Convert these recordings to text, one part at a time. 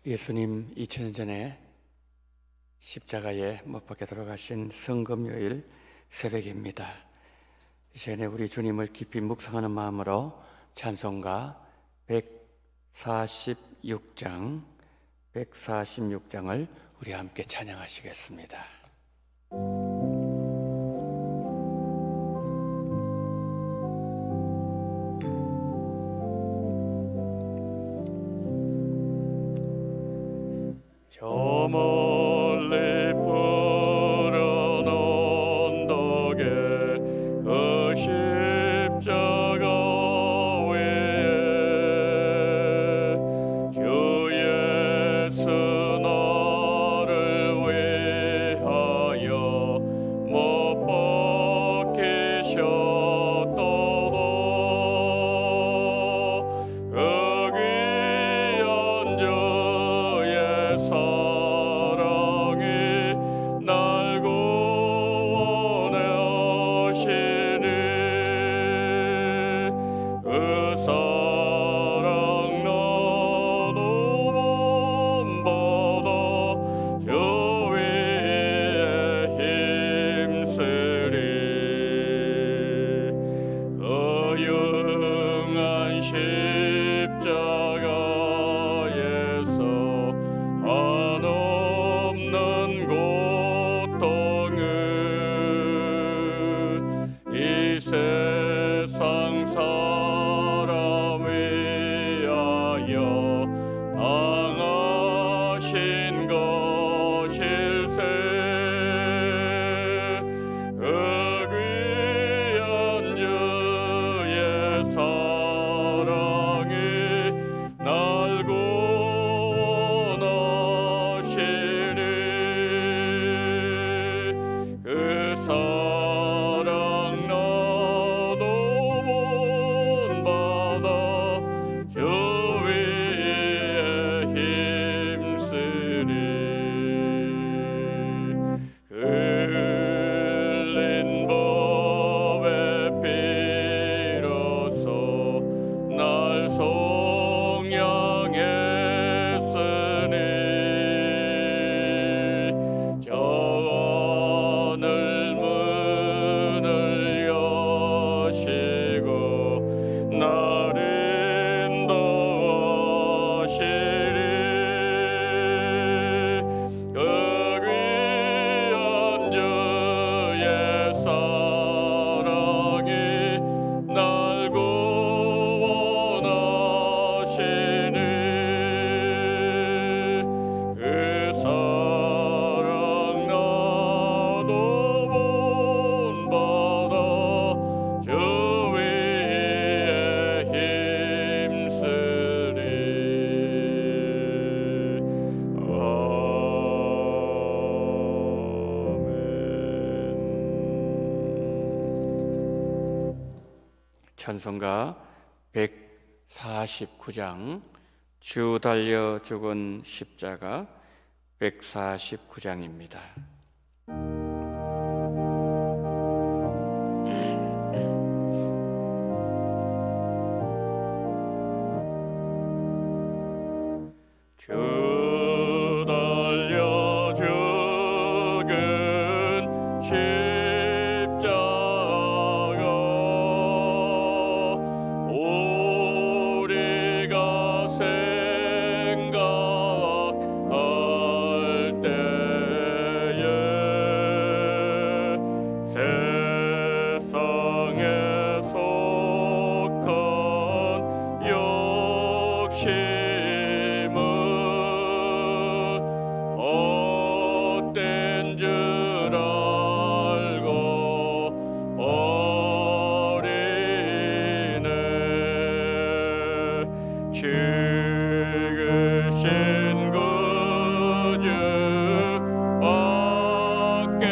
예수님 2000년 전에 십자가에 못 박혀 돌아가신 성금요일 새벽입니다. 이 시간에 우리 주님을 깊이 묵상하는 마음으로 찬송가 146장을 우리 함께 찬양하시겠습니다. 저 멀리 푸른 언덕에 그 십자가 위에 주 예수 나를 위하여 못 박히셨도다. 그 귀한 주의 사랑이 날 구원하시니 그 사랑 나도 본받아 주 위에 힘쓰리. 그 영한 십자가에서 한없는 고통은 이 세상 사람 위하여 당하신 것일세. 그 귀한 주의 사랑이 날 구원하시니 그 사랑 나도 본받아 주 위에 힘쓰리. 흘린 법의 피로써 날 속량했으니 저 하늘 문을 여시고 날 인도하시리. 그 귀한 주의 사랑이 날 구원하시니 그 사랑 나도 본받아 주 위에 힘쓰리. 아멘. 찬송가 149장 주 달려 죽은 십자가 149장입니다. 주 달려 죽은 십자가 우리가 생각할 때에 세상에 속한 욕심은 헛된 줄 알고 버리네. 죽으신 그 주 밖에는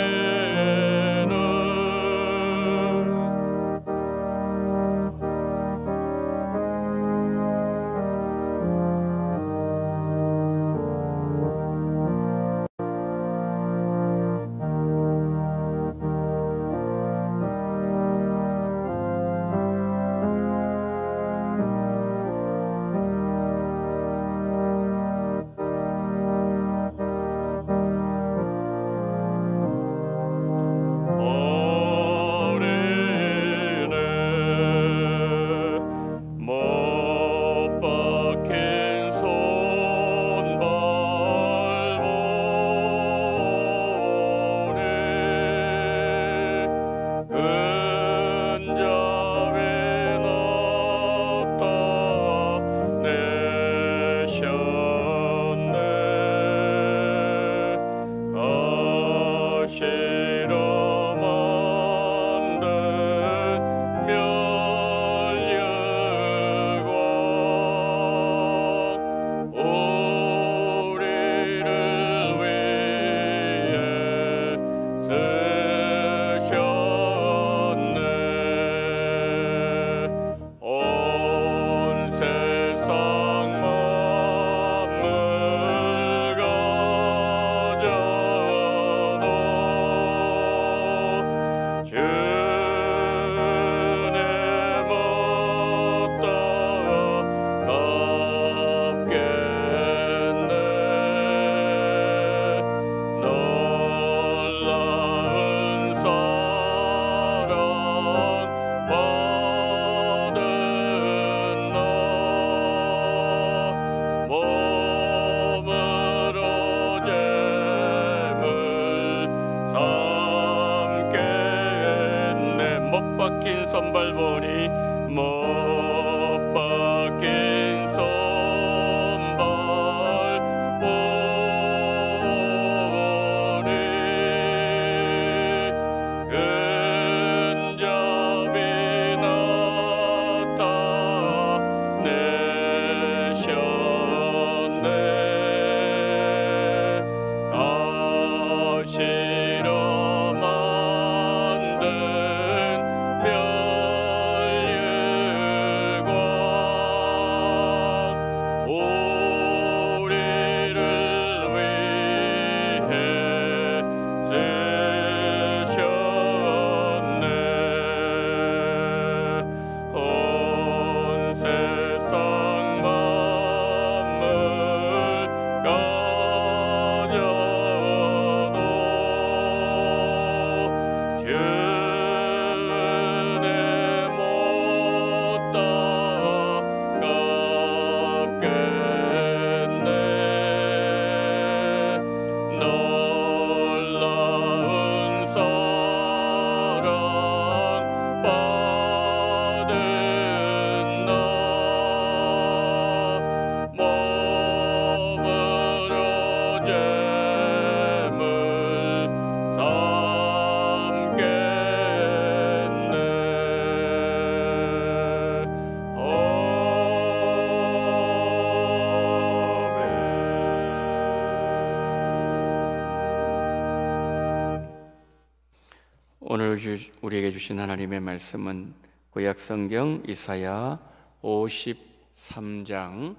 오늘 우리에게 주신 하나님의 말씀은 구약성경 이사야 53장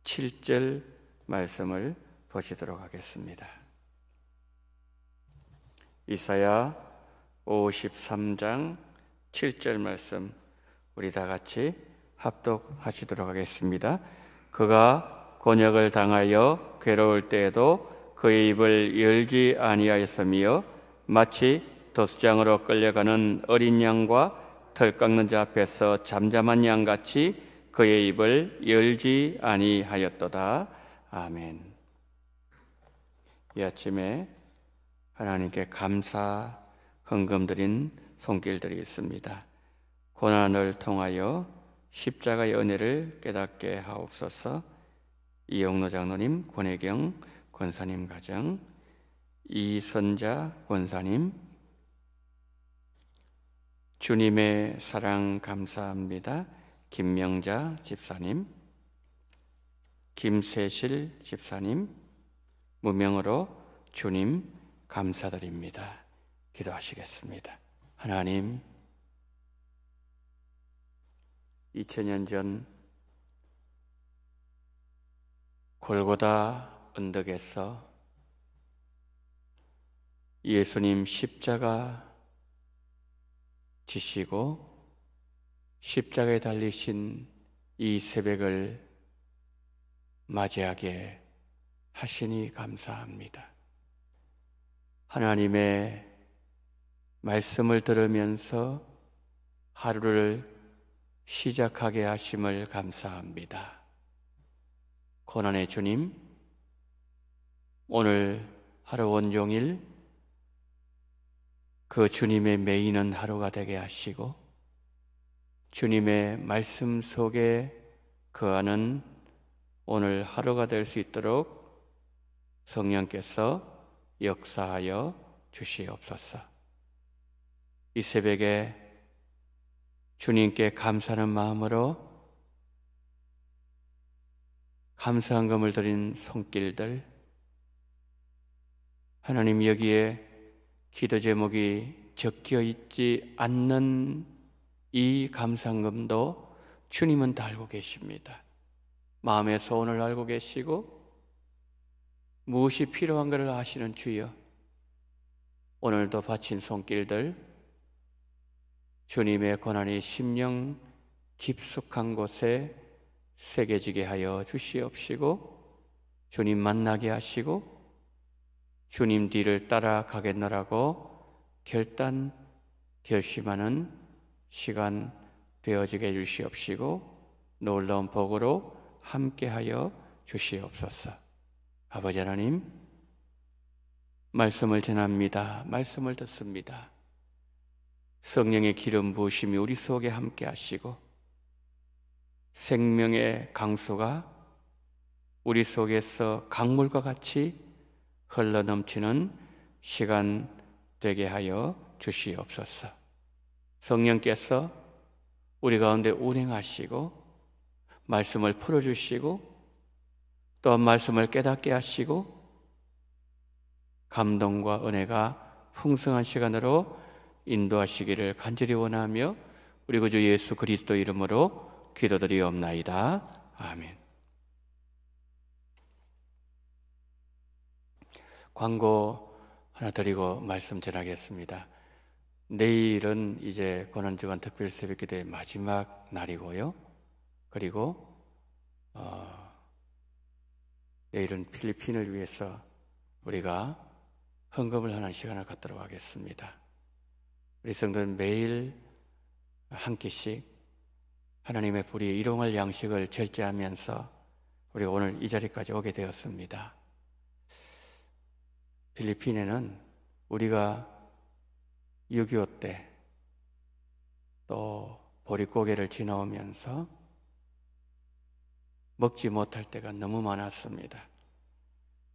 7절 말씀을 보시도록 하겠습니다. 이사야 53장 7절 말씀 우리 다 같이 합독하시도록 하겠습니다. 그가 곤욕을 당하여 괴로울 때에도 그의 입을 열지 아니하였으며 마치 도수장으로 끌려가는 어린 양과 털 깎는 자 앞에서 잠잠한 양같이 그의 입을 열지 아니하였도다. 아멘. 이 아침에 하나님께 감사 헌금 드린 손길들이 있습니다. 고난을 통하여 십자가의 은혜를 깨닫게 하옵소서. 이영로 장로님, 권혜경 권사님 가정, 이선자 권사님, 주님의 사랑 감사합니다. 김명자 집사님, 김세실 집사님, 무명으로 주님 감사드립니다. 기도하시겠습니다. 하나님, 2000년 전 골고다 언덕에서 예수님 십자가 지시고 십자가에 달리신 이 새벽을 맞이하게 하시니 감사합니다. 하나님의 말씀을 들으면서 하루를 시작하게 하심을 감사합니다. 고난의 주님, 오늘 하루 온종일 그 주님의 매이는 하루가 되게 하시고 주님의 말씀 속에 거하는 오늘 하루가 될 수 있도록 성령께서 역사하여 주시옵소서. 이 새벽에 주님께 감사하는 마음으로 감사한금을 드린 손길들, 하나님 여기에 기도 제목이 적혀 있지 않는 이 감사금도 주님은 다 알고 계십니다. 마음의 소원을 알고 계시고 무엇이 필요한 것을 아시는 주여, 오늘도 바친 손길들 주님의 고난이 심령 깊숙한 곳에 새겨지게 하여 주시옵시고 주님 만나게 하시고 주님 뒤를 따라가겠노라고 결심하는 시간 되어지게 해주시옵시고 놀라운 복으로 함께하여 주시옵소서. 아버지 하나님, 말씀을 전합니다. 말씀을 듣습니다. 성령의 기름 부으심이 우리 속에 함께 하시고 생명의 강수가 우리 속에서 강물과 같이 흘러넘치는 시간 되게 하여 주시옵소서. 성령께서 우리 가운데 운행하시고 말씀을 풀어주시고 또한 말씀을 깨닫게 하시고 감동과 은혜가 풍성한 시간으로 인도하시기를 간절히 원하며 우리 구주 예수 그리스도 이름으로 기도드리옵나이다. 아멘. 광고 하나 드리고 말씀 전하겠습니다. 내일은 이제 고난주간 특별 새벽기도의 마지막 날이고요. 그리고 내일은 필리핀을 위해서 우리가 헌금을 하는 시간을 갖도록 하겠습니다. 우리 성도는 매일 한 끼씩 하나님의 불이 일용할 양식을 절제하면서 우리가 오늘 이 자리까지 오게 되었습니다. 필리핀에는 우리가 6.25 때 또 보릿고개를 지나오면서 먹지 못할 때가 너무 많았습니다.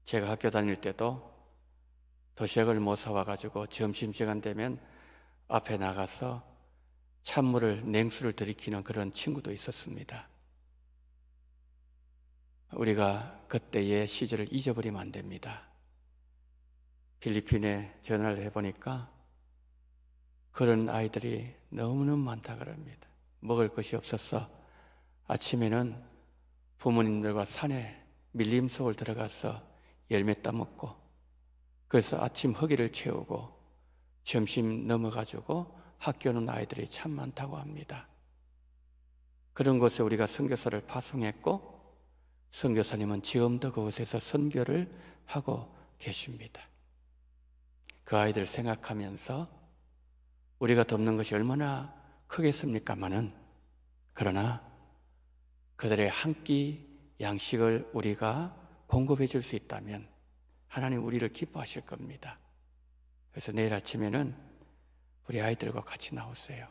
제가 학교 다닐 때도 도시락을 못 사와가지고 점심시간 되면 앞에 나가서 찬물을, 냉수를 들이키는 그런 친구도 있었습니다. 우리가 그때의 시절을 잊어버리면 안 됩니다. 필리핀에 전화를 해보니까 그런 아이들이 너무너무 많다 그럽니다. 먹을 것이 없어서 아침에는 부모님들과 산에 밀림 속을 들어가서 열매 따먹고, 그래서 아침 허기를 채우고 점심 넘어가지고 학교 오는 아이들이 참 많다고 합니다. 그런 곳에 우리가 선교사를 파송했고, 선교사님은 지금도 그곳에서 선교를 하고 계십니다. 그 아이들 생각하면서 우리가 돕는 것이 얼마나 크겠습니까마는, 그러나 그들의 한 끼 양식을 우리가 공급해 줄 수 있다면 하나님 우리를 기뻐하실 겁니다. 그래서 내일 아침에는 우리 아이들과 같이 나오세요.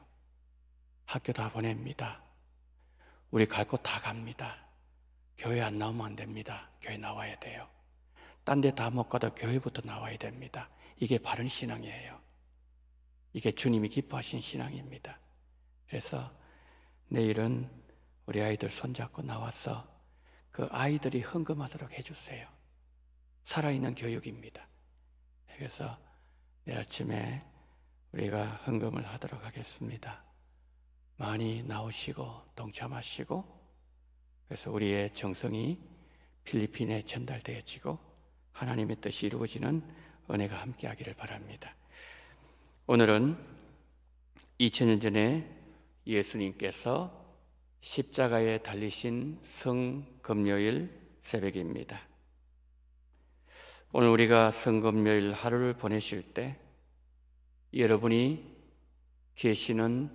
학교 다 보냅니다. 우리 갈 곳 다 갑니다. 교회 안 나오면 안 됩니다. 교회 나와야 돼요. 딴 데 다 못 가도 교회부터 나와야 됩니다. 이게 바른 신앙이에요. 이게 주님이 기뻐하신 신앙입니다. 그래서 내일은 우리 아이들 손잡고 나와서 그 아이들이 헌금하도록 해주세요. 살아있는 교육입니다. 그래서 내일 아침에 우리가 헌금을 하도록 하겠습니다. 많이 나오시고 동참하시고, 그래서 우리의 정성이 필리핀에 전달되어지고 하나님의 뜻이 이루어지는 은혜가 함께하기를 바랍니다. 오늘은 2000년 전에 예수님께서 십자가에 달리신 성금요일 새벽입니다. 오늘 우리가 성금요일 하루를 보내실 때 여러분이 계시는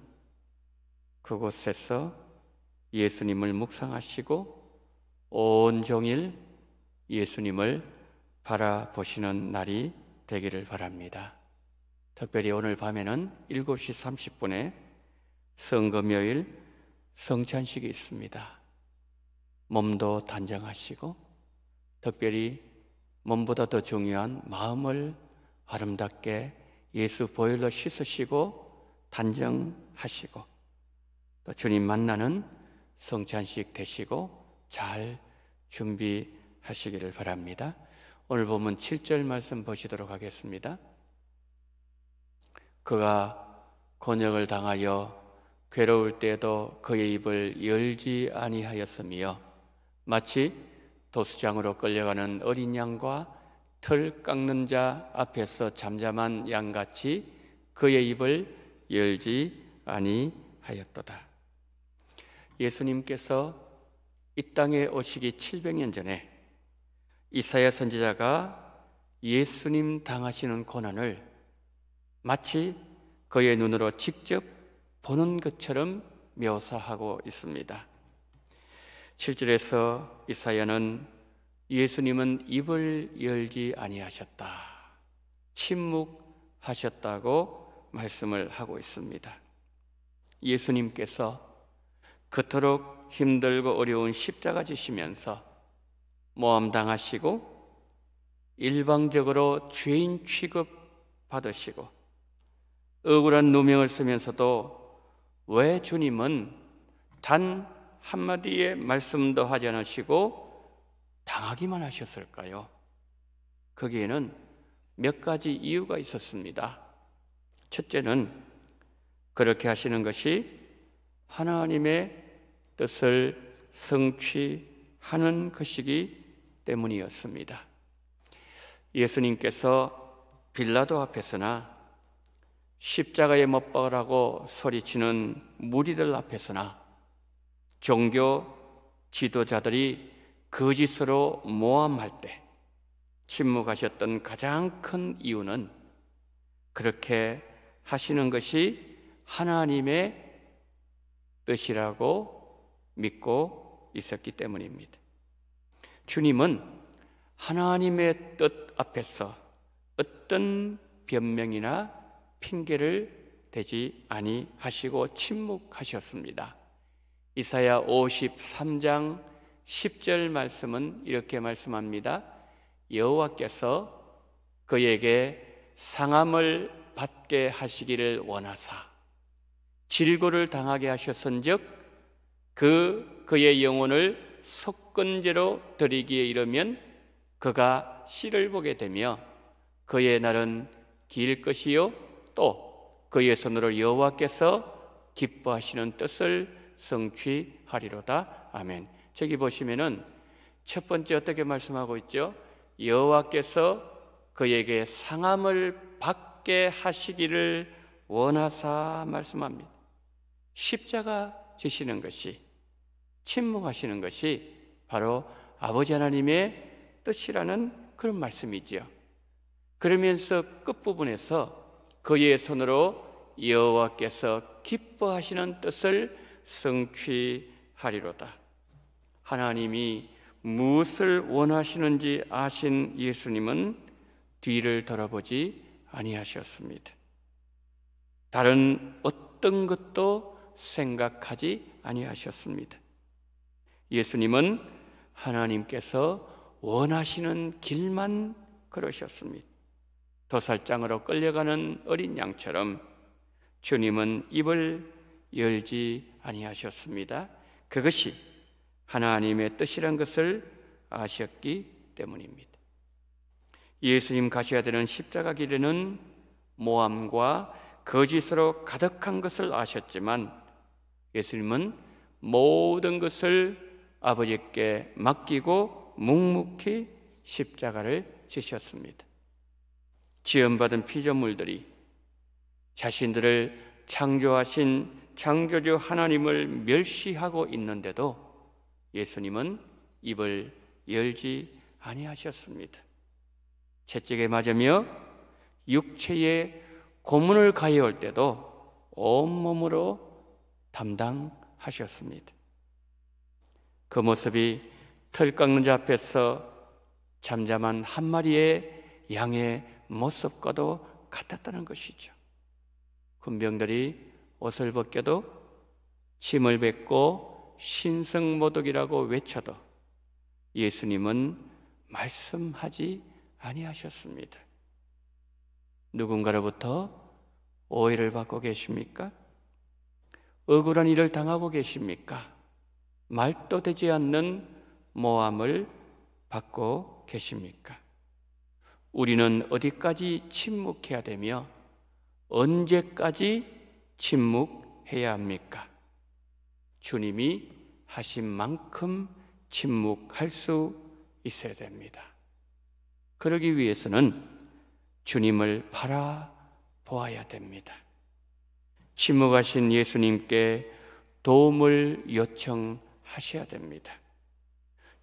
그곳에서 예수님을 묵상하시고 온종일 예수님을 바라보시는 날이 되기를 바랍니다. 특별히 오늘 밤에는 7시 30분에 성금요일 성찬식이 있습니다. 몸도 단정하시고, 특별히 몸보다 더 중요한 마음을 아름답게 예수 보혈로 씻으시고 단정하시고, 또 주님 만나는 성찬식 되시고 잘 준비하시기를 바랍니다. 오늘 보면 7절 말씀 보시도록 하겠습니다. 그가 곤역을 당하여 괴로울 때에도 그의 입을 열지 아니하였으며 마치 도수장으로 끌려가는 어린 양과 털 깎는 자 앞에서 잠잠한 양같이 그의 입을 열지 아니하였도다. 예수님께서 이 땅에 오시기 700년 전에 이사야 선지자가 예수님 당하시는 고난을 마치 그의 눈으로 직접 보는 것처럼 묘사하고 있습니다. 7절에서 이사야는 예수님은 입을 열지 아니하셨다, 침묵하셨다고 말씀을 하고 있습니다. 예수님께서 그토록 힘들고 어려운 십자가 지시면서 모함당하시고 일방적으로 죄인 취급 받으시고 억울한 누명을 쓰면서도 왜 주님은 단 한마디의 말씀도 하지 않으시고 당하기만 하셨을까요? 거기에는 몇 가지 이유가 있었습니다. 첫째는 그렇게 하시는 것이 하나님의 뜻을 성취하는 것이기 때문이었습니다. 예수님께서 빌라도 앞에서나 십자가에 못 박으라고 소리치는 무리들 앞에서나 종교 지도자들이 거짓으로 모함할 때 침묵하셨던 가장 큰 이유는 그렇게 하시는 것이 하나님의 뜻이라고 믿고 있었기 때문입니다. 주님은 하나님의 뜻 앞에서 어떤 변명이나 핑계를 대지 아니하시고 침묵하셨습니다. 이사야 53장 10절 말씀은 이렇게 말씀합니다. 여호와께서 그에게 상함을 받게 하시기를 원하사 질고를 당하게 하셨은즉 그의 영혼을 속건제로 드리기에 이르면 그가 씨를 보게 되며 그의 날은 길 것이요 또 그의 손으로 여호와께서 기뻐하시는 뜻을 성취하리로다. 아멘. 저기 보시면은 첫 번째 어떻게 말씀하고 있죠? 여호와께서 그에게 상함을 받게 하시기를 원하사 말씀합니다. 십자가 지시는 것이, 침묵하시는 것이 바로 아버지 하나님의 뜻이라는 그런 말씀이지요. 그러면서 끝부분에서 그의 손으로 여호와께서 기뻐하시는 뜻을 성취하리로다. 하나님이 무엇을 원하시는지 아신 예수님은 뒤를 돌아보지 아니하셨습니다. 다른 어떤 것도 생각하지 아니하셨습니다. 예수님은 하나님께서 원하시는 길만 걸으셨습니다. 도살장으로 끌려가는 어린 양처럼 주님은 입을 열지 아니하셨습니다. 그것이 하나님의 뜻이란 것을 아셨기 때문입니다. 예수님 가셔야 되는 십자가 길에는 모함과 거짓으로 가득한 것을 아셨지만 예수님은 모든 것을 아버지께 맡기고 묵묵히 십자가를 지셨습니다. 지음받은 피조물들이 자신들을 창조하신 창조주 하나님을 멸시하고 있는데도 예수님은 입을 열지 아니하셨습니다. 채찍에 맞으며 육체의 고문을 가해올 때도 온몸으로 담당하셨습니다. 그 모습이 털 깎는 자 앞에서 잠잠한 한 마리의 양의 모습과도 같았다는 것이죠. 군병들이 옷을 벗겨도 침을 뱉고 신성모독이라고 외쳐도 예수님은 말씀하지 아니하셨습니다. 누군가로부터 오해를 받고 계십니까? 억울한 일을 당하고 계십니까? 말도 되지 않는 모함을 받고 계십니까? 우리는 어디까지 침묵해야 되며 언제까지 침묵해야 합니까? 주님이 하신 만큼 침묵할 수 있어야 됩니다. 그러기 위해서는 주님을 바라보아야 됩니다. 침묵하신 예수님께 도움을 요청하셔야 됩니다.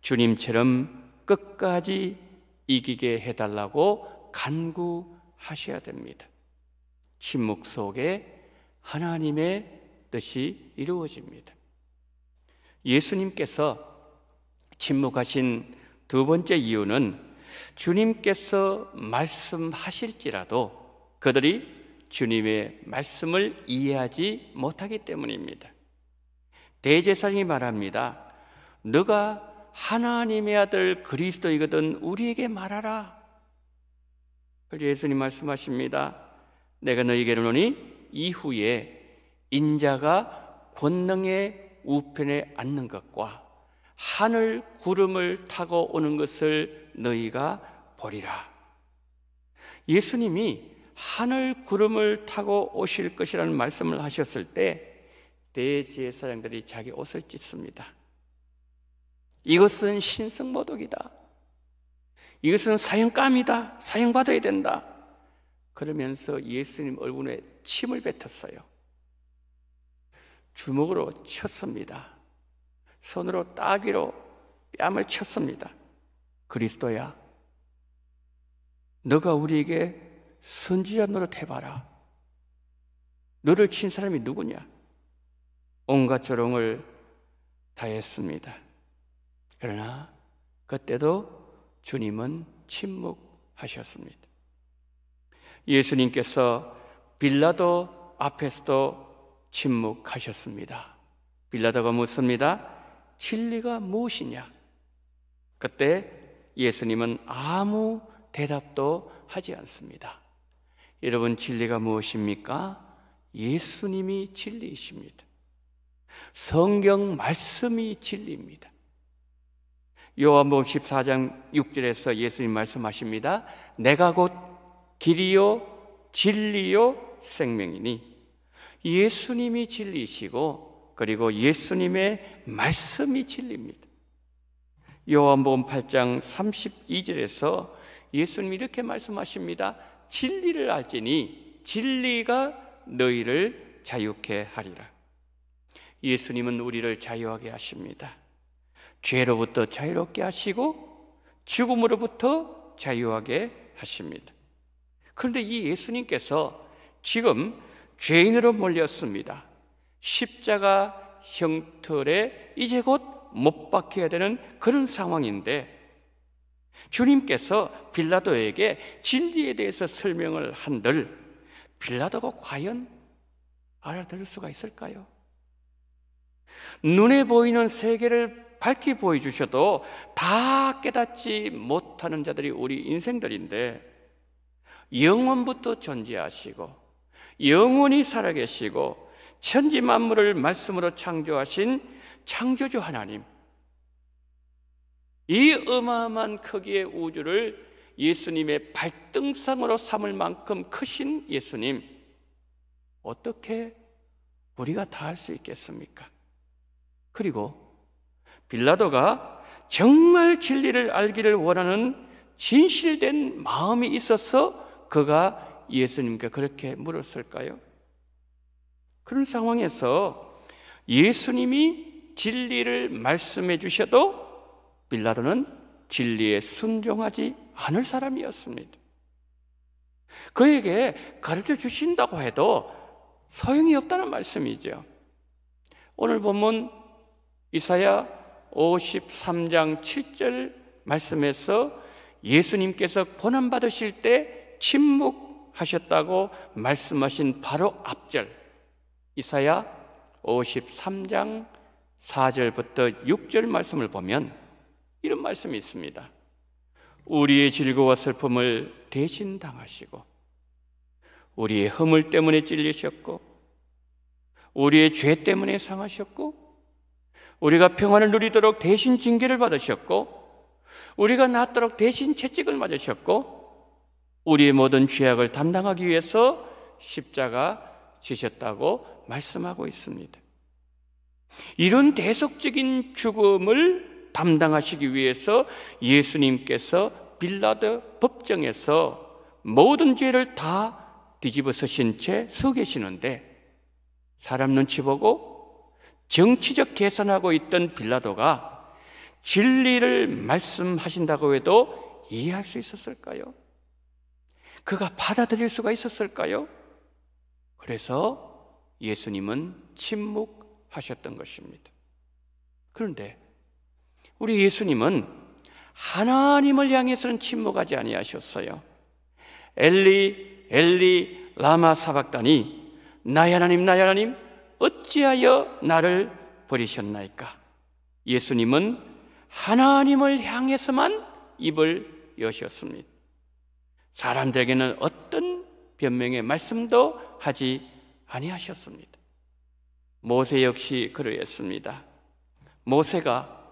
주님처럼 끝까지 이기게 해달라고 간구하셔야 됩니다. 침묵 속에 하나님의 뜻이 이루어집니다. 예수님께서 침묵하신 두 번째 이유는 주님께서 말씀하실지라도 그들이 주님의 말씀을 이해하지 못하기 때문입니다. 대제사장이 말합니다. 너가 하나님의 아들 그리스도이거든 우리에게 말하라. 그래서 예수님 말씀하십니다. 내가 너희에게 이르노니 이후에 인자가 권능의 우편에 앉는 것과 하늘 구름을 타고 오는 것을 너희가 보리라. 예수님이 하늘 구름을 타고 오실 것이라는 말씀을 하셨을 때 대제사장들이 자기 옷을 찢습니다. 이것은 신성모독이다. 이것은 사형감이다. 사형받아야 된다. 그러면서 예수님 얼굴에 침을 뱉었어요. 주먹으로 쳤습니다. 손으로 따귀로 뺨을 쳤습니다. 그리스도야, 너가 우리에게 선지자 노릇 해봐라. 너를 친 사람이 누구냐? 온갖 조롱을 다했습니다. 그러나 그때도 주님은 침묵하셨습니다. 예수님께서 빌라도 앞에서도 침묵하셨습니다. 빌라도가 묻습니다. 진리가 무엇이냐? 그때 예수님은 아무 대답도 하지 않습니다. 여러분, 진리가 무엇입니까? 예수님이 진리이십니다. 성경 말씀이 진리입니다. 요한복음 14장 6절에서 예수님 말씀하십니다. 내가 곧 길이요 진리요 생명이니 예수님이 진리이시고 그리고 예수님의 말씀이 진리입니다. 요한복음 8장 32절에서 예수님이 이렇게 말씀하십니다. 진리를 알지니 진리가 너희를 자유케 하리라. 예수님은 우리를 자유하게 하십니다. 죄로부터 자유롭게 하시고 죽음으로부터 자유하게 하십니다. 그런데 이 예수님께서 지금 죄인으로 몰렸습니다. 십자가 형틀에 이제 곧 못 박혀야 되는 그런 상황인데 주님께서 빌라도에게 진리에 대해서 설명을 한들 빌라도가 과연 알아들을 수가 있을까요? 눈에 보이는 세계를 밝히 보여주셔도 다 깨닫지 못하는 자들이 우리 인생들인데 영원부터 존재하시고 영원히 살아계시고 천지 만물을 말씀으로 창조하신 창조주 하나님, 이 어마어마한 크기의 우주를 예수님의 발등상으로 삼을 만큼 크신 예수님, 어떻게 우리가 다 할 수 있겠습니까? 그리고 빌라도가 정말 진리를 알기를 원하는 진실된 마음이 있어서 그가 예수님께 그렇게 물었을까요? 그런 상황에서 예수님이 진리를 말씀해 주셔도 빌라도는 진리에 순종하지 않을 사람이었습니다. 그에게 가르쳐 주신다고 해도 소용이 없다는 말씀이죠. 오늘 본문 이사야 53장 7절 말씀에서 예수님께서 고난받으실 때 침묵하셨다고 말씀하신 바로 앞절 이사야 53장 4절부터 6절 말씀을 보면 이런 말씀이 있습니다. 우리의 질고와 슬픔을 대신 당하시고 우리의 허물 때문에 찔리셨고 우리의 죄 때문에 상하셨고 우리가 평안을 누리도록 대신 징계를 받으셨고 우리가 낫도록 대신 채찍을 맞으셨고 우리의 모든 죄악을 담당하기 위해서 십자가 지셨다고 말씀하고 있습니다. 이런 대속적인 죽음을 담당하시기 위해서 예수님께서 빌라도 법정에서 모든 죄를 다 뒤집어 쓰신 채 서 계시는데 사람 눈치 보고 정치적 계산하고 있던 빌라도가 진리를 말씀하신다고 해도 이해할 수 있었을까요? 그가 받아들일 수가 있었을까요? 그래서 예수님은 침묵하셨던 것입니다. 그런데 우리 예수님은 하나님을 향해서는 침묵하지 아니하셨어요. 엘리 엘리 라마 사박다니 나의 하나님 나의 하나님 어찌하여 나를 버리셨나이까. 예수님은 하나님을 향해서만 입을 여셨습니다. 사람들에게는 어떤 변명의 말씀도 하지 아니하셨습니다. 모세 역시 그러했습니다. 모세가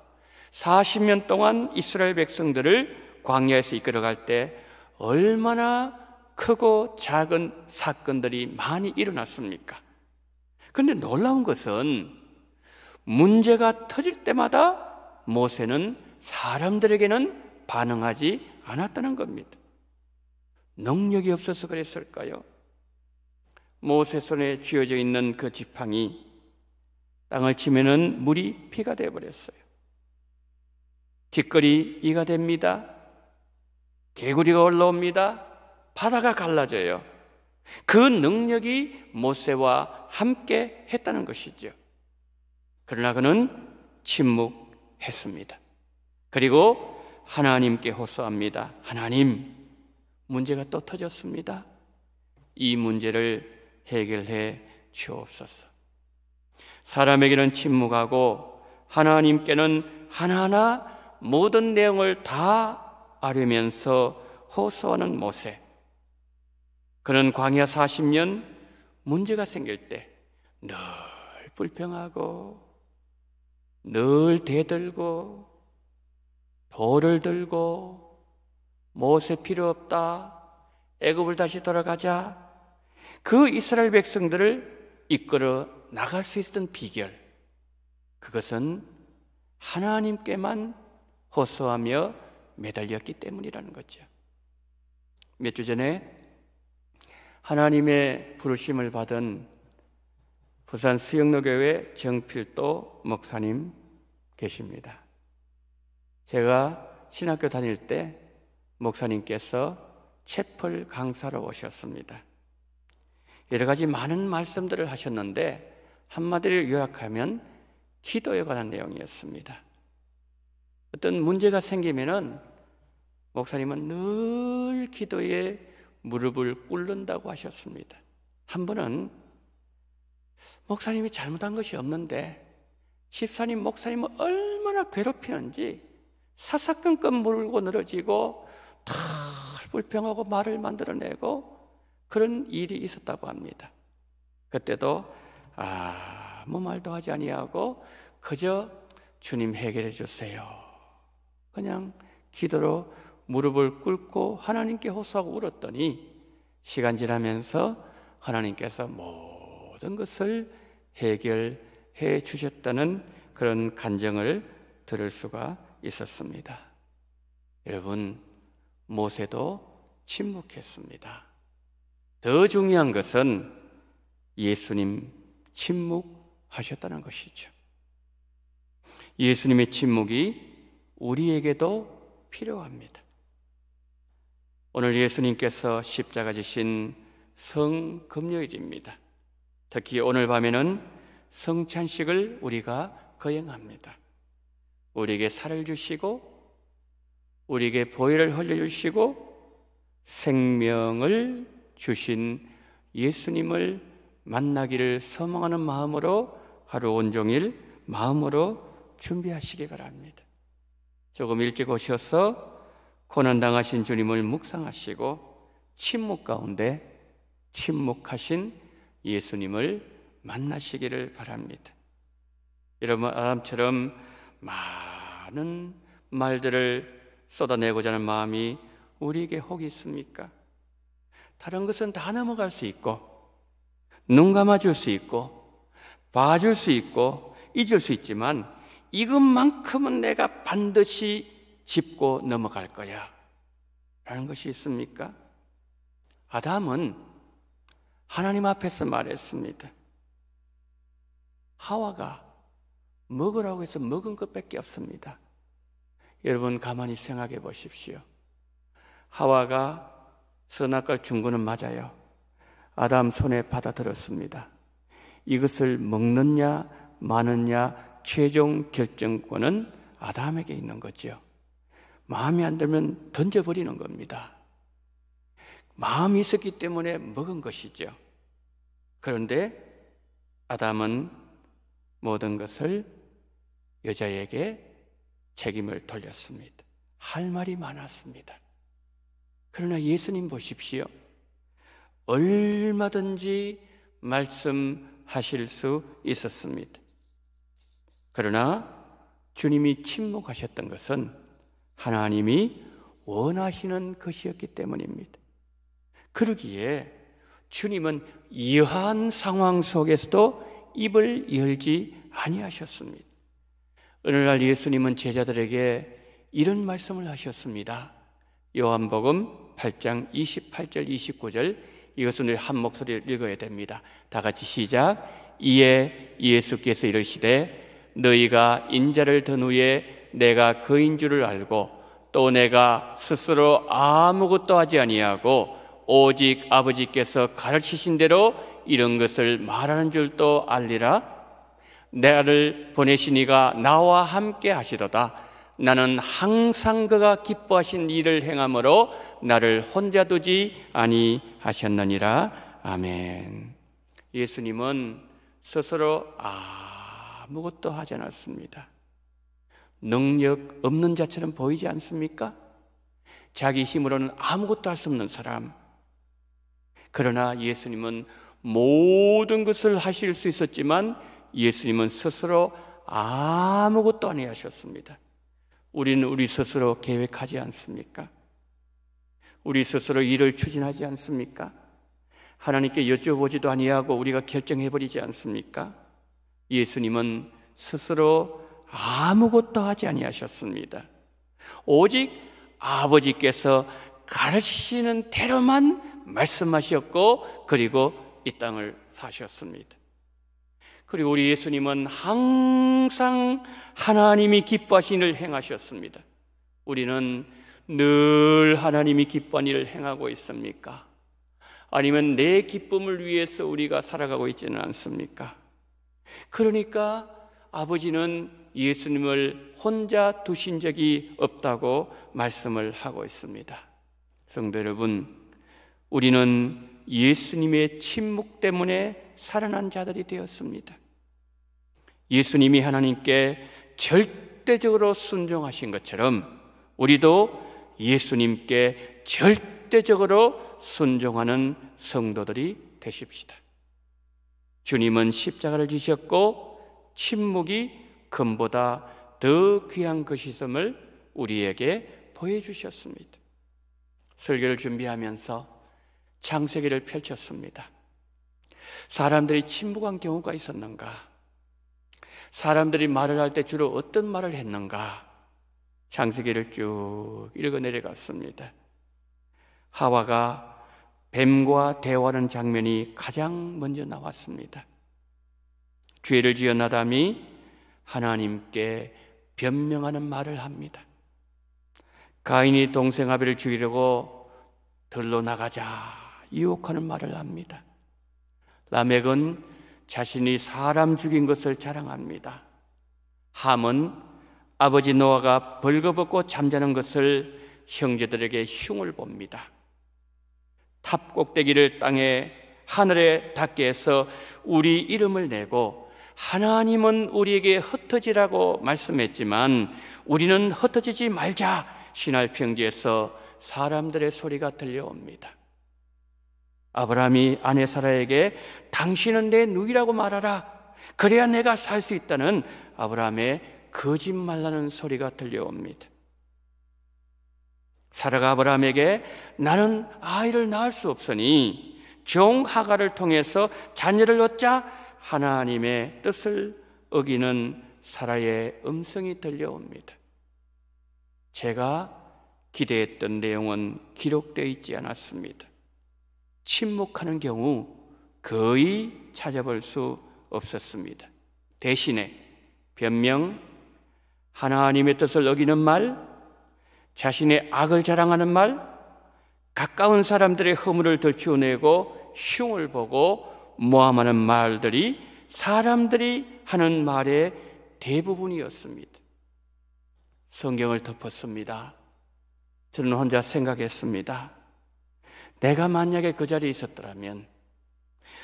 40년 동안 이스라엘 백성들을 광야에서 이끌어갈 때 얼마나 크고 작은 사건들이 많이 일어났습니까? 그런데 놀라운 것은 문제가 터질 때마다 모세는 사람들에게는 반응하지 않았다는 겁니다. 능력이 없어서 그랬을까요? 모세 손에 쥐어져 있는 그 지팡이 땅을 치면은 물이 피가 되어버렸어요. 뒷거리 이가 됩니다. 개구리가 올라옵니다. 바다가 갈라져요. 그 능력이 모세와 함께 했다는 것이죠. 그러나 그는 침묵했습니다. 그리고 하나님께 호소합니다. 하나님, 문제가 또 터졌습니다. 이 문제를 해결해 주옵소서. 사람에게는 침묵하고 하나님께는 하나하나 모든 내용을 다 아뢰면서 호소하는 모세. 그는 광야 40년 문제가 생길 때 늘 불평하고 늘 대들고 돌을 들고 모세 필요 없다, 애굽을 다시 돌아가자, 그 이스라엘 백성들을 이끌어 나갈 수 있었던 비결, 그것은 하나님께만 호소하며 매달렸기 때문이라는 거죠. 몇 주 전에 하나님의 부르심을 받은 부산 수영로교회 정필도 목사님 계십니다. 제가 신학교 다닐 때 목사님께서 채플 강사로 오셨습니다. 여러 가지 많은 말씀들을 하셨는데 한마디로 요약하면 기도에 관한 내용이었습니다. 어떤 문제가 생기면은 목사님은 늘 기도에 무릎을 꿇는다고 하셨습니다. 한 번은 목사님이 잘못한 것이 없는데 집사님, 목사님을 얼마나 괴롭히는지 사사건건 물고 늘어지고 다 불평하고 말을 만들어내고 그런 일이 있었다고 합니다. 그때도 아무 말도 하지 아니하고 그저 주님 해결해 주세요. 그냥 기도로 무릎을 꿇고 하나님께 호소하고 울었더니 시간 지나면서 하나님께서 모든 것을 해결해 주셨다는 그런 간증을 들을 수가 있었습니다. 여러분, 모세도 침묵했습니다. 더 중요한 것은 예수님 침묵하셨다는 것이죠. 예수님의 침묵이 우리에게도 필요합니다. 오늘 예수님께서 십자가 지신 성금요일입니다. 특히 오늘 밤에는 성찬식을 우리가 거행합니다. 우리에게 살을 주시고 우리에게 보혈을 흘려주시고 생명을 주신 예수님을 만나기를 소망하는 마음으로 하루 온종일 마음으로 준비하시기 바랍니다. 조금 일찍 오셔서 고난당하신 주님을 묵상하시고 침묵 가운데 침묵하신 예수님을 만나시기를 바랍니다. 여러분, 아담처럼 많은 말들을 쏟아내고자 하는 마음이 우리에게 혹 있습니까? 다른 것은 다 넘어갈 수 있고 눈 감아줄 수 있고 봐줄 수 있고 잊을 수 있지만 이것만큼은 내가 반드시 짚고 넘어갈 거야 라는 것이 있습니까? 아담은 하나님 앞에서 말했습니다. 하와가 먹으라고 해서 먹은 것밖에 없습니다. 여러분 가만히 생각해 보십시오. 하와가 선악과를 준 거는 맞아요. 아담 손에 받아들었습니다. 이것을 먹느냐 마느냐 최종 결정권은 아담에게 있는 거죠. 마음에 안 들면 던져버리는 겁니다. 마음이 있었기 때문에 먹은 것이죠. 그런데 아담은 모든 것을 여자에게 책임을 돌렸습니다. 할 말이 많았습니다. 그러나 예수님 보십시오. 얼마든지 말씀하실 수 있었습니다. 그러나 주님이 침묵하셨던 것은 하나님이 원하시는 것이었기 때문입니다. 그러기에 주님은 이러한 상황 속에서도 입을 열지 아니하셨습니다. 어느 날 예수님은 제자들에게 이런 말씀을 하셨습니다. 요한복음 8장 28절 29절, 이것은 우리 한 목소리를 읽어야 됩니다. 다 같이 시작. 이에 예수께서 이르시되 너희가 인자를 든 후에 내가 그인 줄을 알고 또 내가 스스로 아무것도 하지 아니하고 오직 아버지께서 가르치신 대로 이런 것을 말하는 줄도 알리라. 나를 보내신 이가 나와 함께 하시도다. 나는 항상 그가 기뻐하신 일을 행함으로 나를 혼자 두지 아니하셨느니라. 아멘. 예수님은 스스로 아무것도 하지 않았습니다. 능력 없는 자처럼 보이지 않습니까? 자기 힘으로는 아무것도 할 수 없는 사람. 그러나 예수님은 모든 것을 하실 수 있었지만 예수님은 스스로 아무것도 아니하셨습니다. 우리는 우리 스스로 계획하지 않습니까? 우리 스스로 일을 추진하지 않습니까? 하나님께 여쭤보지도 아니하고 우리가 결정해버리지 않습니까? 예수님은 스스로 아무것도 하지 아니하셨습니다. 오직 아버지께서 가르치시는 대로만 말씀하셨고, 그리고 이 땅을 사셨습니다. 그리고 우리 예수님은 항상 하나님이 기뻐하신 일을 행하셨습니다. 우리는 늘 하나님이 기뻐하는 일을 행하고 있습니까? 아니면 내 기쁨을 위해서 우리가 살아가고 있지는 않습니까? 그러니까 아버지는 예수님을 혼자 두신 적이 없다고 말씀을 하고 있습니다. 성도 여러분, 우리는 예수님의 침묵 때문에 살아난 자들이 되었습니다. 예수님이 하나님께 절대적으로 순종하신 것처럼 우리도 예수님께 절대적으로 순종하는 성도들이 되십시다. 주님은 십자가를 지셨고 침묵이 금보다 더 귀한 것이음을 우리에게 보여주셨습니다. 설교를 준비하면서 창세기를 펼쳤습니다. 사람들이 침묵한 경우가 있었는가? 사람들이 말을 할 때 주로 어떤 말을 했는가? 창세기를 쭉 읽어 내려갔습니다. 하와가 뱀과 대화하는 장면이 가장 먼저 나왔습니다. 죄를 지은 아담이 하나님께 변명하는 말을 합니다. 가인이 동생 아벨을 죽이려고 들로 나가자 유혹하는 말을 합니다. 라멕은 자신이 사람 죽인 것을 자랑합니다. 함은 아버지 노아가 벌거벗고 잠자는 것을 형제들에게 흉을 봅니다. 탑 꼭대기를 땅에 하늘에 닿게 해서 우리 이름을 내고 하나님은 우리에게 흩어지라고 말씀했지만 우리는 흩어지지 말자. 시날 평지에서 사람들의 소리가 들려옵니다. 아브라함이 아내 사라에게 당신은 내 누이라고 말하라. 그래야 내가 살 수 있다는 아브라함의 거짓말하는 소리가 들려옵니다. 사라가 아브라함에게 나는 아이를 낳을 수 없으니 종 하가를 통해서 자녀를 얻자. 하나님의 뜻을 어기는 사라의 음성이 들려옵니다. 제가 기대했던 내용은 기록되어 있지 않았습니다. 침묵하는 경우 거의 찾아볼 수 없었습니다. 대신에 변명, 하나님의 뜻을 어기는 말, 자신의 악을 자랑하는 말, 가까운 사람들의 허물을 덜치워내고 흉을 보고 모함하는 말들이 사람들이 하는 말의 대부분이었습니다. 성경을 덮었습니다. 저는 혼자 생각했습니다. 내가 만약에 그 자리에 있었더라면,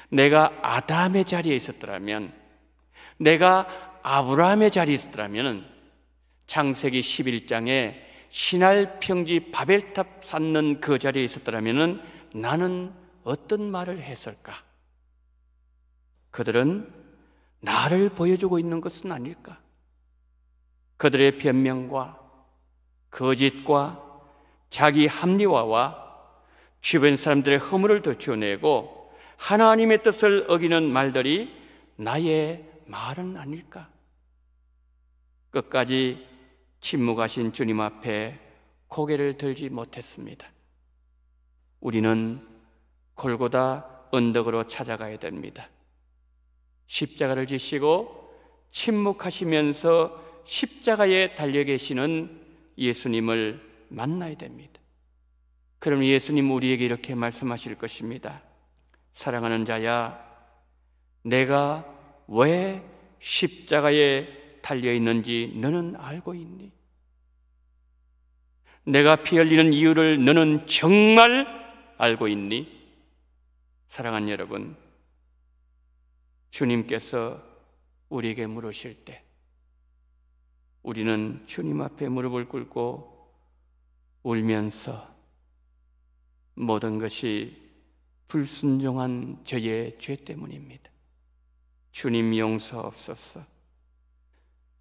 내가 아담의 자리에 있었더라면, 내가 아브라함의 자리에 있었더라면 창세기 11장에 시날 평지 바벨탑 쌓는 그 자리에 있었더라면 나는 어떤 말을 했을까? 그들은 나를 보여주고 있는 것은 아닐까? 그들의 변명과 거짓과 자기 합리화와 주변 사람들의 허물을 덮쳐내고 하나님의 뜻을 어기는 말들이 나의 말은 아닐까? 끝까지 침묵하신 주님 앞에 고개를 들지 못했습니다. 우리는 골고다 언덕으로 찾아가야 됩니다. 십자가를 지시고 침묵하시면서 십자가에 달려 계시는 예수님을 만나야 됩니다. 그럼 예수님 우리에게 이렇게 말씀하실 것입니다. 사랑하는 자야, 내가 왜 십자가에 달려 있는지 너는 알고 있니? 내가 피 흘리는 이유를 너는 정말 알고 있니? 사랑하는 여러분, 주님께서 우리에게 물으실 때 우리는 주님 앞에 무릎을 꿇고 울면서 모든 것이 불순종한 저의 죄 때문입니다. 주님 용서없소서.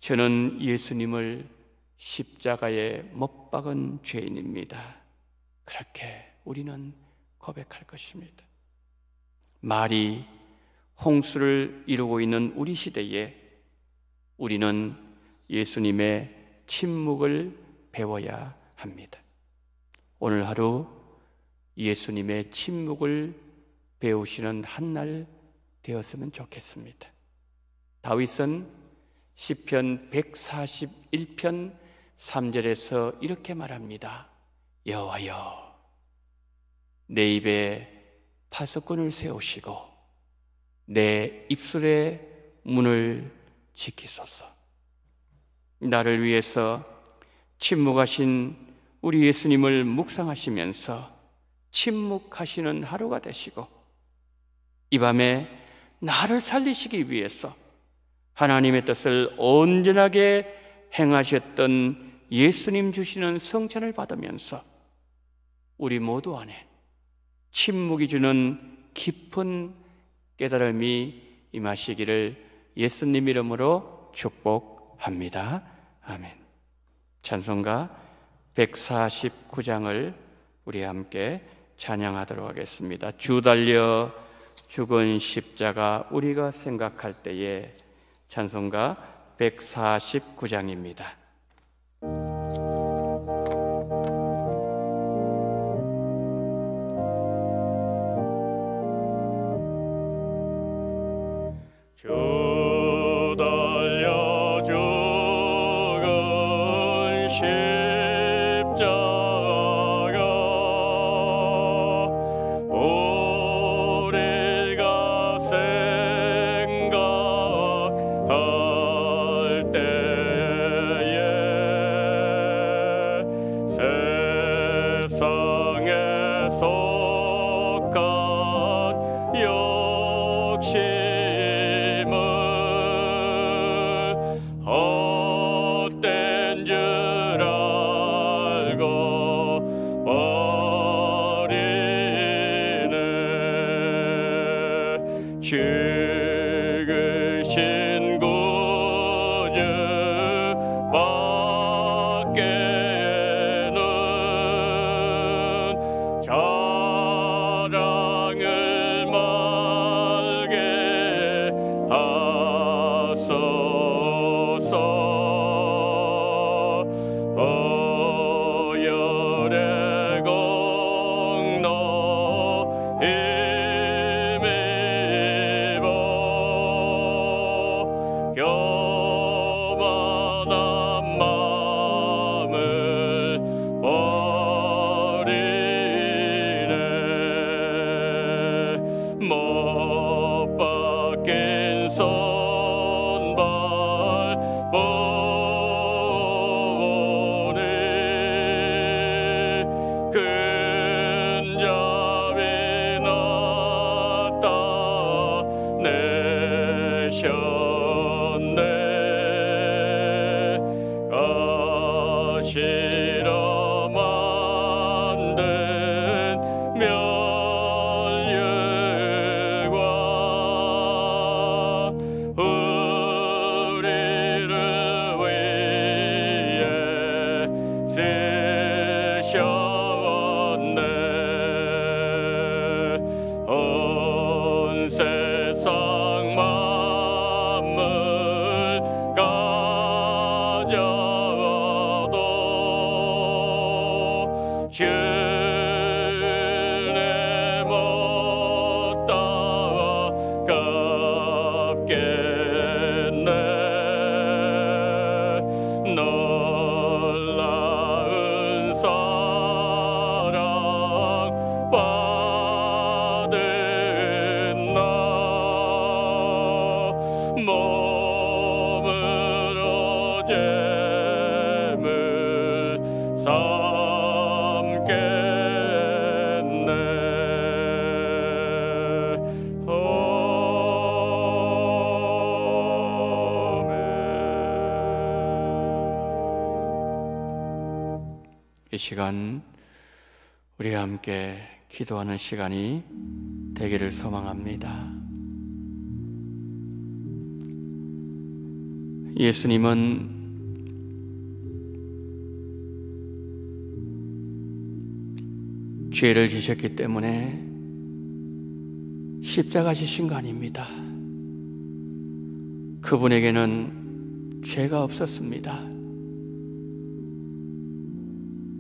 저는 예수님을 십자가에 못 박은 죄인입니다. 그렇게 우리는 고백할 것입니다. 말이 홍수를 이루고 있는 우리 시대에 우리는 예수님의 침묵을 배워야 합니다. 오늘 하루 예수님의 침묵을 배우시는 한 날 되었으면 좋겠습니다. 다윗은 시편 141편 3절에서 이렇게 말합니다. 여호와여, 내 입에 파수꾼을 세우시고 내 입술의 문을 지키소서. 나를 위해서 침묵하신 우리 예수님을 묵상하시면서 침묵하시는 하루가 되시고, 이 밤에 나를 살리시기 위해서 하나님의 뜻을 온전하게 행하셨던 예수님 주시는 성찬을 받으면서 우리 모두 안에 침묵이 주는 깊은 깨달음이 임하시기를 예수님 이름으로 축복합니다. 아멘. 찬송가 149장을 우리 함께 찬양하도록 하겠습니다. 주 달려 죽은 십자가 우리가 생각할 때에, 찬송가 149장입니다. 주 달려 죽은 십자가 우리가 생각할 때에 세상에 속한 욕심을 헛된 줄 알고 버리네. 죽으신 구주 밖에는 자랑을 말게 하소서. 보혈의 공로 힘입어 교만한 마음을 버리네. 못 박힌 손발 보니 큰 잡이 나타내셨네. 가시로 만든 면류관 우리를 위해 쓰셨네. 온 세상 만물 가져도 주의 못 따라갑겠네. 놀라운 사랑 받은 나 몸으로 죄물 삼겠네. 이 시간 우리와 함께 기도하는 시간이 되기를 소망합니다. 예수님은 죄를 지셨기 때문에 십자가 지신 거 아닙니다. 그분에게는 죄가 없었습니다.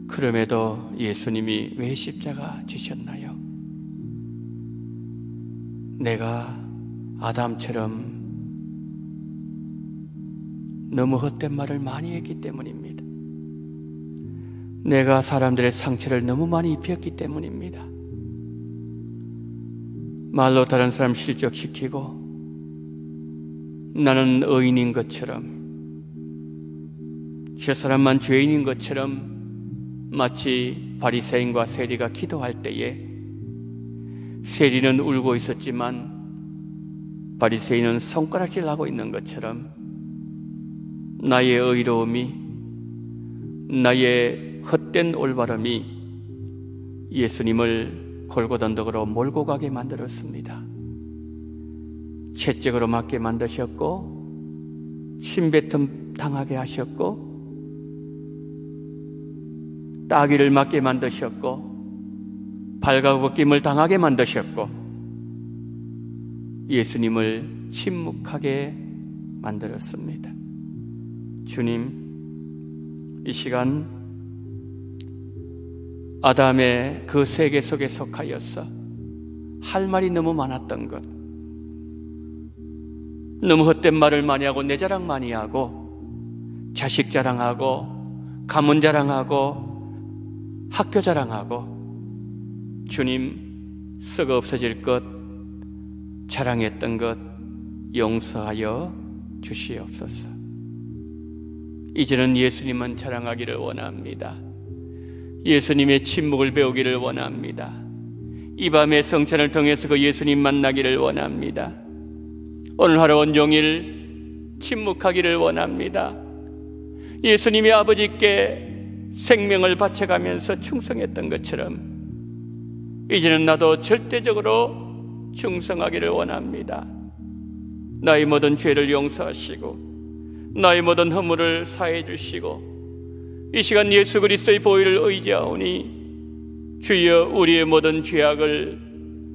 그럼에도 예수님이 왜 십자가 지셨나요? 내가 아담처럼 너무 헛된 말을 많이 했기 때문입니다. 내가 사람들의 상처를 너무 많이 입혔기 때문입니다. 말로 다른 사람 실족시키고 나는 의인인 것처럼, 저 사람만 죄인인 것처럼 마치 바리새인과 세리가 기도할 때에 세리는 울고 있었지만 바리새인은 손가락질하고 있는 것처럼 나의 의로움이, 나의 헛된 올바름이 예수님을 골고다 언덕으로 몰고 가게 만들었습니다. 채찍으로 맞게 만드셨고, 침뱉음 당하게 하셨고, 따귀를 맞게 만드셨고, 발가벗김을 당하게 만드셨고, 예수님을 침묵하게 만들었습니다. 주님, 이 시간 아담의 그 세계 속에 속하여서 할 말이 너무 많았던 것, 너무 헛된 말을 많이 하고 내 자랑 많이 하고 자식 자랑하고 가문 자랑하고 학교 자랑하고, 주님, 썩어 없어질 것, 자랑했던 것 용서하여 주시옵소서. 이제는 예수님만 자랑하기를 원합니다. 예수님의 침묵을 배우기를 원합니다. 이 밤의 성찬을 통해서 그 예수님 만나기를 원합니다. 오늘 하루 온종일 침묵하기를 원합니다. 예수님이 아버지께 생명을 바쳐가면서 충성했던 것처럼 이제는 나도 절대적으로 충성하기를 원합니다. 나의 모든 죄를 용서하시고 나의 모든 허물을 사해 주시고, 이 시간 예수 그리스도의 보혈을 의지하오니 주여 우리의 모든 죄악을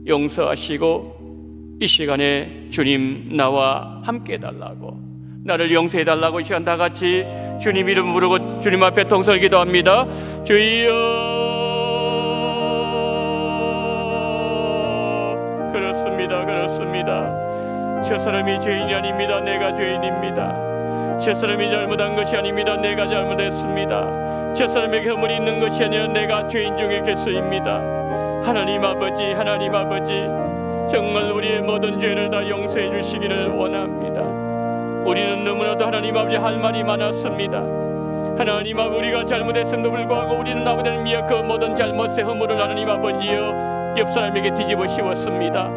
용서하시고 이 시간에 주님 나와 함께 해달라고, 나를 용서해달라고 이 시간 다같이 주님 이름 부르고 주님 앞에 통성을 기도합니다. 주여, 그렇습니다. 저 사람이 죄인이 아닙니다. 내가 죄인입니다. 저 사람이 잘못한 것이 아닙니다. 내가 잘못했습니다. 저 사람에게 허물이 있는 것이 아니라 내가 죄인 중에 개수입니다. 하나님 아버지, 하나님 아버지, 정말 우리의 모든 죄를 다 용서해 주시기를 원합니다. 우리는 너무나도 하나님 아버지 할 말이 많았습니다. 하나님 아버지, 우리가 잘못했음에도 불구하고 우리는 아버지 하나님이여 그 모든 잘못의 허물을 하나님 아버지여 옆 사람에게 뒤집어 씌웠습니다.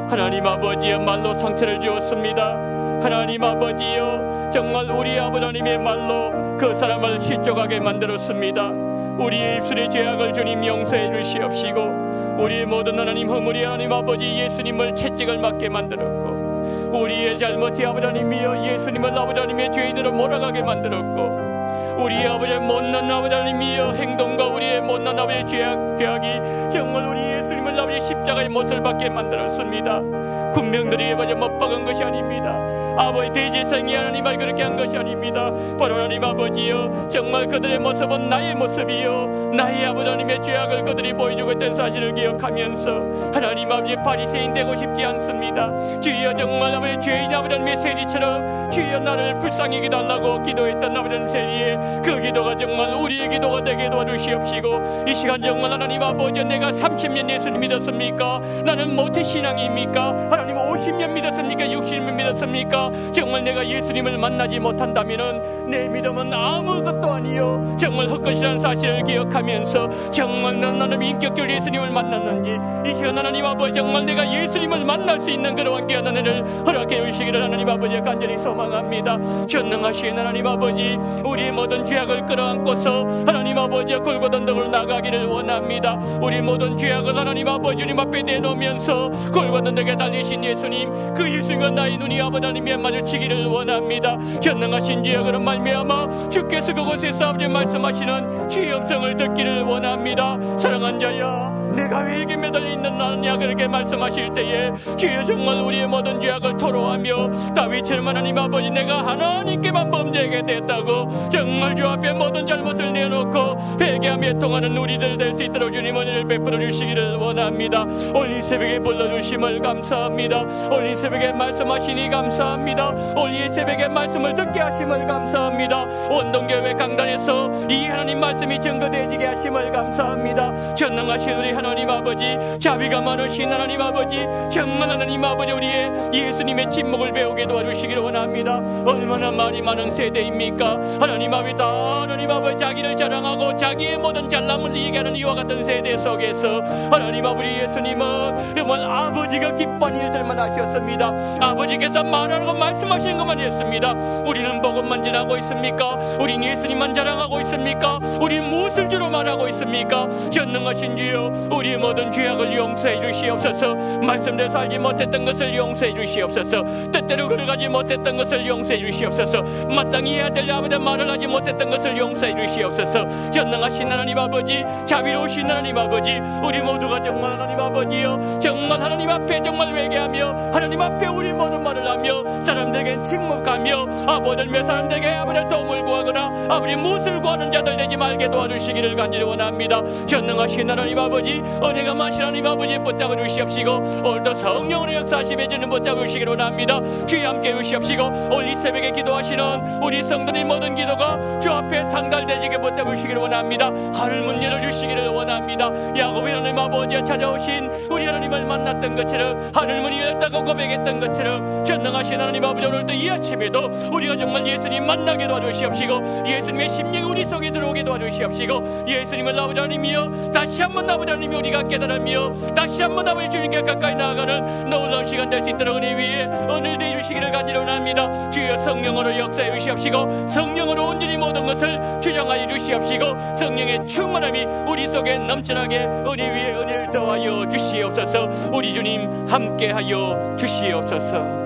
하나님 아버지여 말로 상처를 주었습니다. 하나님 아버지여 정말 우리 아버지 하나님의 말로 그 사람을 실족하게 만들었습니다. 우리의 입술의 죄악을 주님 용서해 주시옵시고, 우리의 모든 하나님 허물이 하나님 아버지 예수님을 채찍을 맞게 만들었고, 우리의 잘못이 아버지 하나님이여 예수님을 아버지 하나님의 죄인으로 몰아가게 만들었고, 우리의 아버지의 못난 아버지 하나님이여 행동과 우리의 못난 아버지의 죄악이 정말 우리 예수님을 아버지 십자가의 못을 받게 만들었습니다. 군병들이 아버지 못 박은 것이 아닙니다. 아버지 대제사장이 하나님을 그렇게 한 것이 아닙니다. 바로 하나님 아버지여 정말 그들의 모습은 나의 모습이요 나의 아버지 하나님의 죄악을 그들이 보여주고 있다는 사실을 기억하면서 하나님 아버지 바리새인 되고 싶지 않습니다. 주여 정말 아버지 죄인 아버지 하나님의 세리처럼 주여 나를 불쌍히 기도하려고 기도했던 아버지 하나님 세리의 그 기도가 정말 우리의 기도가 되게 도와주시옵시고, 이 시간 정말 하나님 아버지 내가 30년 예수를 믿었습니까? 나는 모태신앙입니까? 하나님 50년 믿었습니까? 60년 믿었습니까? 정말 내가 예수님을 만나지 못한다면 내 믿음은 아무것도 아니요 정말 헛것이라는 사실을 기억하면서 정말 나는 인격적으로 예수님을 만났는지 이 시간 하나님 아버지 정말 내가 예수님을 만날 수 있는 그런 귀한 은혜를 허락해 주시기를 하나님 아버지 간절히 소망합니다. 전능하신 하나님 아버지 우리의 모든 죄악을 끌어안고서 하나님 아버지 골고다 언덕으로 나가기를 원합니다. 우리 모든 죄악을 하나님 아버지 주님 앞에 내놓으면서 골고다 언덕에 달리신 예수님, 그 예수님과 나의 눈이 아버지 하나님의 마주치기를 원합니다. 전능하신 죄악으로 말미암아 주께서 그곳에서 아버지 말씀하시는 주의 음성을 듣기를 원합니다. 사랑한 자야 내가 왜 이게 매달려 있는 나냐 그렇게 말씀하실 때에 주여 정말 우리의 모든 죄악을 토로하며 다윗처럼 하나님 아버지 내가 하나님께만 범죄하게 됐다고 정말 주 앞에 모든 잘못을 내놓고 회개하며 애통하는 우리들 될 수 있도록 주님 은혜를 베풀어 주시기를 원합니다. 오늘 이 새벽에 불러주심을 감사합니다. 오늘 이 새벽에 말씀하시니 감사합니다. 오늘 이 새벽에 말씀을 듣게 하심을 감사합니다. 온동교회 강단에서 이 하나님 말씀이 증거되어지게 하심을 감사합니다. 전능하신 우리 하나님 아버지, 자비가 많으신 하나님 아버지, 정말 하나님 아버지 우리의 예수님의 침묵을 배우게 도와주시기를 원합니다. 얼마나 말이 많은 세대입니까? 하나님 아버지 다 하나님 아버지 자기를 자랑하고 자기의 모든 잘남을 얘기하는 이와 같은 세대 속에서 하나님 아버지 예수님은 정말 아버지가 기뻐하는 일들만 하셨습니다. 아버지께서 말하고 말씀하시는 것만 했습니다. 우리는 복음만 전하고 있습니까? 우린 예수님만 자랑하고 있습니까? 우린 무엇을 주로 말하고 있습니까? 전능하신 주여 우리의 모든 죄악을 용서해 주시옵소서. 말씀대로 살지 못했던 것을 용서해 주시옵소서. 뜻대로 걸어가지 못했던 것을 용서해 주시옵소서. 마땅히 해야 될 아버지 말을 하지 못했던 것을 용서해 주시옵소서. 전능하신 하나님 아버지, 자비로우신 하나님 아버지, 우리 모두가 정말 하나님 아버지여 정말 하나님 앞에 정말 회개하며 하나님 앞에 우리 모든 말을 하며 사람들에게 침묵하며 아버지 몇 사람들에게 아버지 도움을 구하거나 아버지 무엇을 구하는 자들 되지 말게 도와주시기를 간절히 원합니다. 전능하신 하나님 아버지, 은혜가 많으신 하나님 아버지 붙잡아 주시옵시고 오늘도 성령으로 역사하시며 주는 붙잡아 주시기를 원합니다. 주여 함께 주시옵시고 오늘 이 새벽에 기도하시는 우리 성도의 모든 기도가 주 앞에 상달되지게 붙잡아 주시기를 원합니다. 하늘 문 열어주시기를 원합니다. 야곱의 하나님 아버지에 찾아오신 우리 하나님을 만났던 것처럼 하늘 문이 열렸다고 고백했던 것처럼 전능하신 하나님 아버지 오늘도 이 아침에도 우리가 정말 예수님 만나게 도와주시옵시고 예수님의 심령이 우리 속에 들어오게 도와주시옵시고 예수님을 아버지 하나님이여 다시 한번 아버지 하나님이 우리가 깨달으며 다시 한번 아버지 주님께 가까이 나아가는 놀라운 시간 될 수 있도록 은혜 위에 은혜를 내주시기를 간절히 원합니다. 주여 성령으로 역사해 주시옵시고 성령으로 온전히 모든 것을 주장하여 주시옵시고 성령의 충만함이 우리 속에 넘쳐나게 은혜 위에 은혜를 더하여 주시옵소서. 우리 주님 함께하여 주시옵소서.